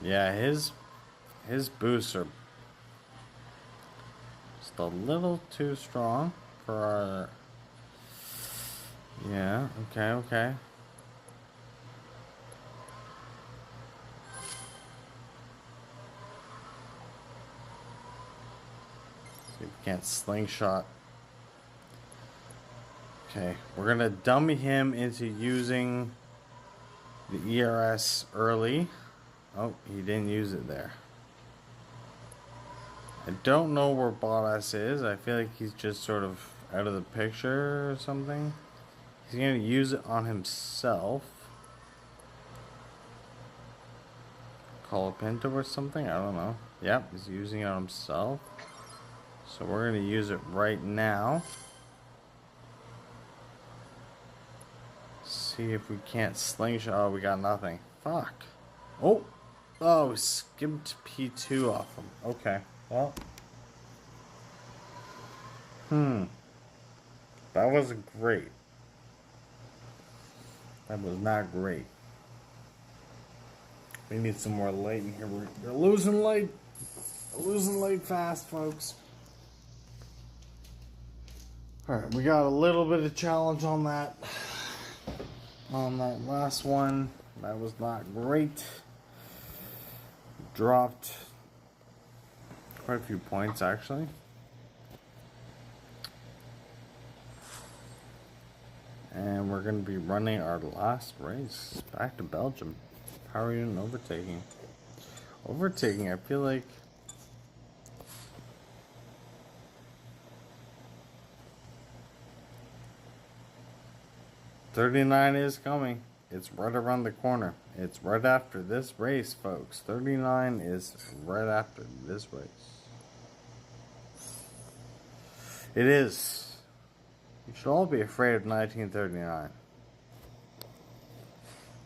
Yeah, his boosts are just a little too strong for our... Yeah, okay. See if we can't slingshot. Okay, we're gonna dummy him into using the ERS early. Oh, he didn't use it there. I don't know where Bottas is. I feel like he's just sort of out of the picture or something. He's going to use it on himself. Call a Pinto or something? I don't know. Yep, he's using it on himself. So we're going to use it right now. See if we can't slingshot. Oh, we got nothing. Fuck. Oh, skipped P2 off him. Okay, well. That wasn't great. That was not great. We need some more light in here. We're losing light. We're losing light fast, folks. Alright, we got a little bit of challenge on that. On that last one. That was not great. Dropped quite a few points, actually. And we're going to be running our last race back to Belgium. Power unit overtaking. Overtaking, I feel like. $39 is coming. It's right around the corner. It's right after this race, folks. 39 is right after this race. It is. You should all be afraid of 1939.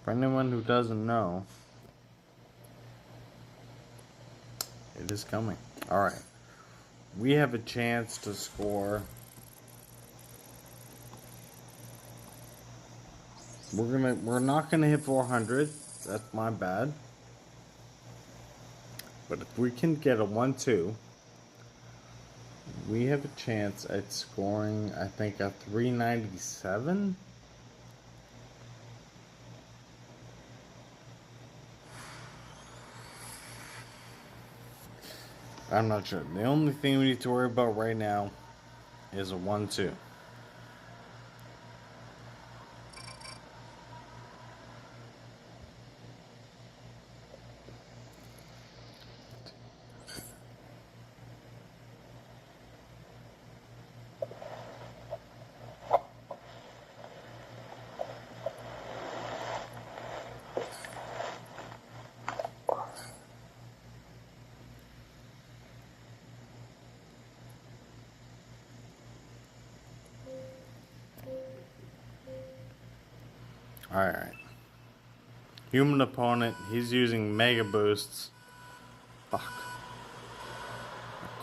For anyone who doesn't know, it is coming. Alright. We have a chance to score. We're not gonna hit 400. That's my bad. But if we can get a 1-2, we have a chance at scoring, I think, a 397. I'm not sure. The only thing we need to worry about right now is a 1-2. Alright. Human opponent, he's using mega boosts. Fuck.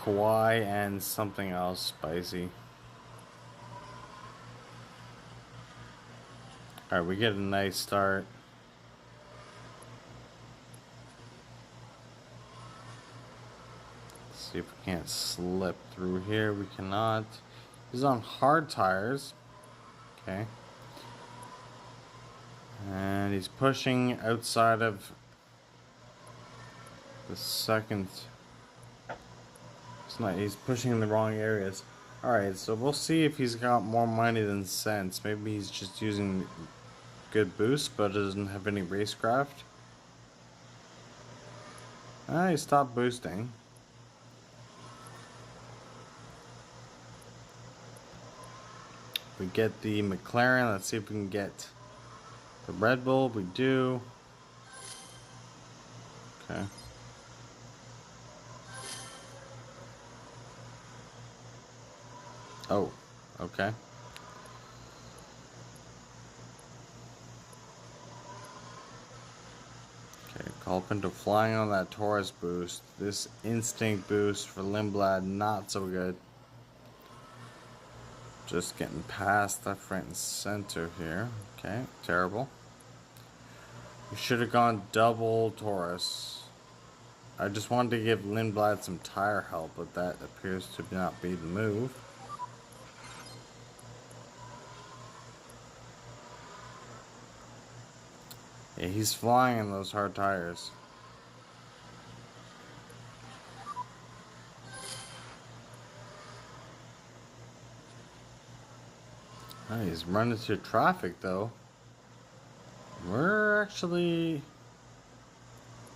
Kawaii and something else spicy. Alright, we get a nice start. Let's see if we can't slip through here. We cannot. He's on hard tires. Okay. And he's pushing outside of the second. It's not, he's pushing in the wrong areas. Alright, so we'll see if he's got more money than sense. Maybe he's just using good boost, but doesn't have any racecraft. He stopped boosting. We get the McLaren. Let's see if we can get the Red Bull. We do. Okay. Oh, okay. Okay, call Pinto flying on that Taurus boost. This instinct boost for Lindblad, not so good. Just getting past that front and center here. Okay, terrible. We should have gone double Taurus. I just wanted to give Lindblad some tire help, but that appears to not be the move. Yeah, he's flying in those hard tires. Oh, he's running through traffic though. We're actually,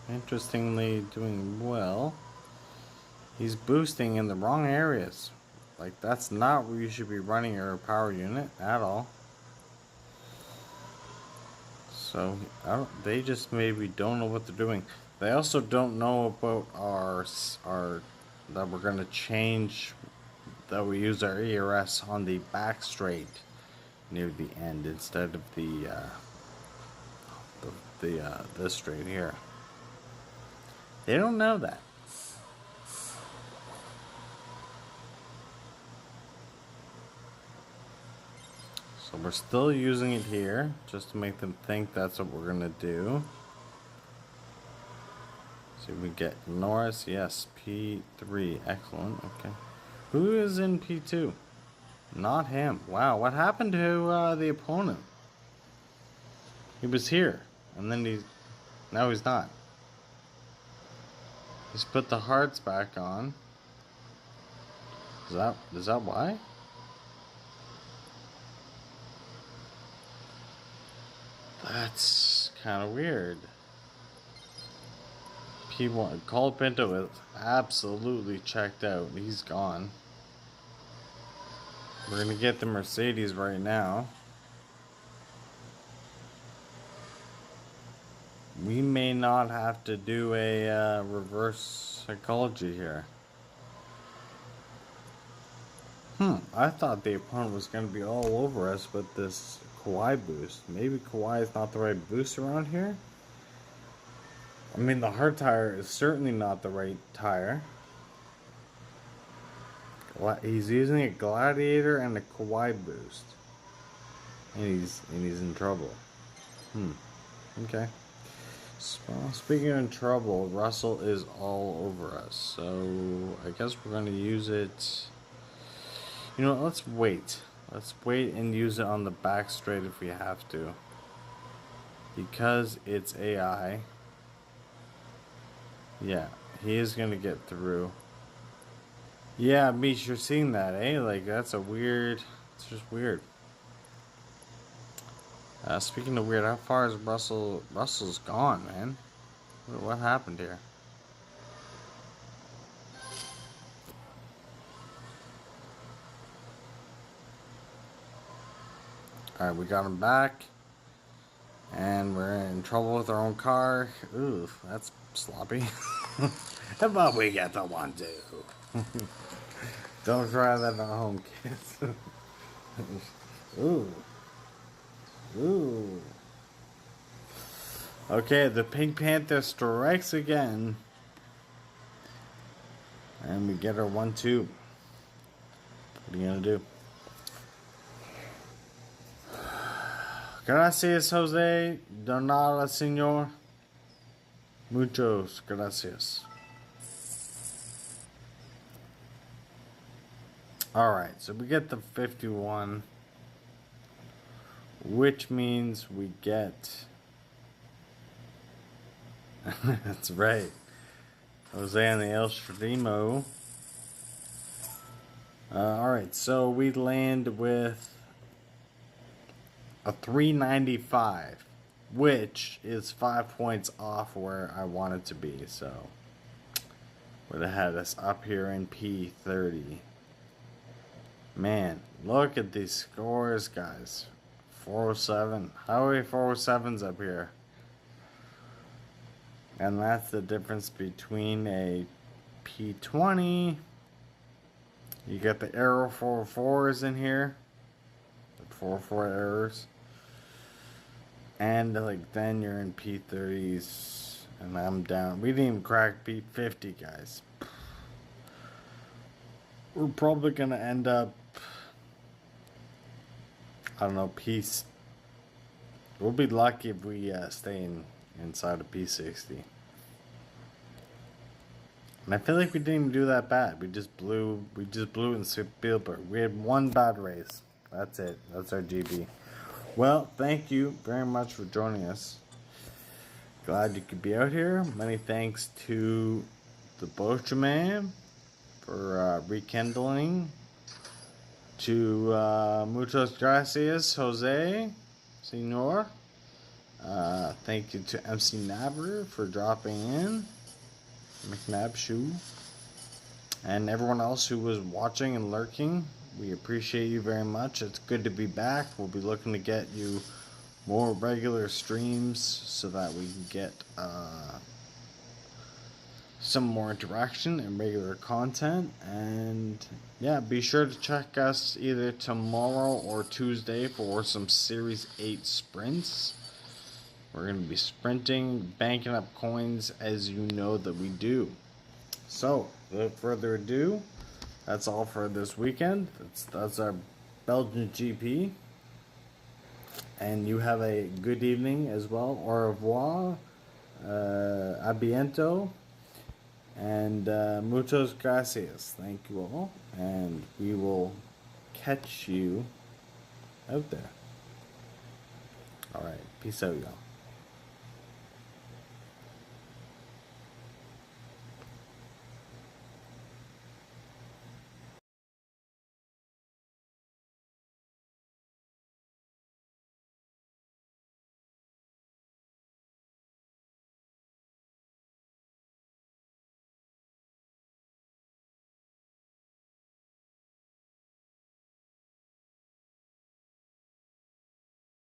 interestingly, doing well. He's boosting in the wrong areas. Like, that's not where you should be running your power unit at all. So they just maybe don't know what they're doing. They also don't know about our that we're gonna change, that we use our ERS on the back straight near the end instead of this straight here. They don't know that. So we're still using it here just to make them think that's what we're gonna do. So we get Norris, yes, P3, excellent, okay. Who is in P2? Not him. Wow, what happened to the opponent? He was here, and then now he's not. He's put the hearts back on. Is that why? That's kind of weird. P1, Colapinto is absolutely checked out. He's gone. We're gonna get the Mercedes right now. We may not have to do a reverse psychology here. I thought the opponent was going to be all over us with this Kawhi boost. Maybe Kawhi is not the right boost around here? I mean, the hard tire is certainly not the right tire. He's using a Gladiator and a Kawhi boost. And he's in trouble. Okay. Speaking of trouble, Russell is all over us. So I guess we're going to use it. You know, let's wait. Let's wait and use it on the back straight if we have to. Because it's AI. Yeah, he is going to get through. Yeah, Mish, you're seeing that, eh? Like, that's a weird... It's just weird. Speaking of weird, how far is Russell? Russell's gone, man. What happened here? Alright, we got him back. And we're in trouble with our own car. Ooh, that's sloppy. How about we get the 1-2? Don't try that at home, kids. Ooh. Ooh. Okay, the Pink Panther strikes again. And we get our 1-2. What are you gonna do? Gracias, Jose. De nada, señor. Muchos gracias. Alright, so we get the 51. Which means we get... That's right. Jose and the El Shadimo. Alright, so we land with a 395, which is 5 points off where I want it to be, so would have had us up here in P30. Man, look at these scores, guys. 407. Highway 407's up here. And that's the difference between a P20. You got the error 404s in here. The 404 errors. And like then you're in P30s. And I'm down. We didn't even crack P50, guys. We're probably going to end up, I don't know, we'll be lucky if we stay inside of P60. And I feel like we didn't even do that bad. We just blew in Spielberg. We had one bad race. That's it. That's our GB. Well, thank you very much for joining us. Glad you could be out here. Many thanks to the Boschman for rekindling. To muchas gracias, Jose, Senor. Thank you to MC Nabber for dropping in. McNab Shoe. And everyone else who was watching and lurking. We appreciate you very much. It's good to be back. We'll be looking to get you more regular streams so that we can get some more interaction and regular content. And yeah, be sure to check us either tomorrow or Tuesday for some Series 8 sprints. We're going to be sprinting, banking up coins as you know that we do. So, without further ado, that's all for this weekend. That's our Belgian GP. And you have a good evening as well. Au revoir. A bientôt. And muchos gracias. Thank you all. And we will catch you out there. Alright. Peace out, y'all.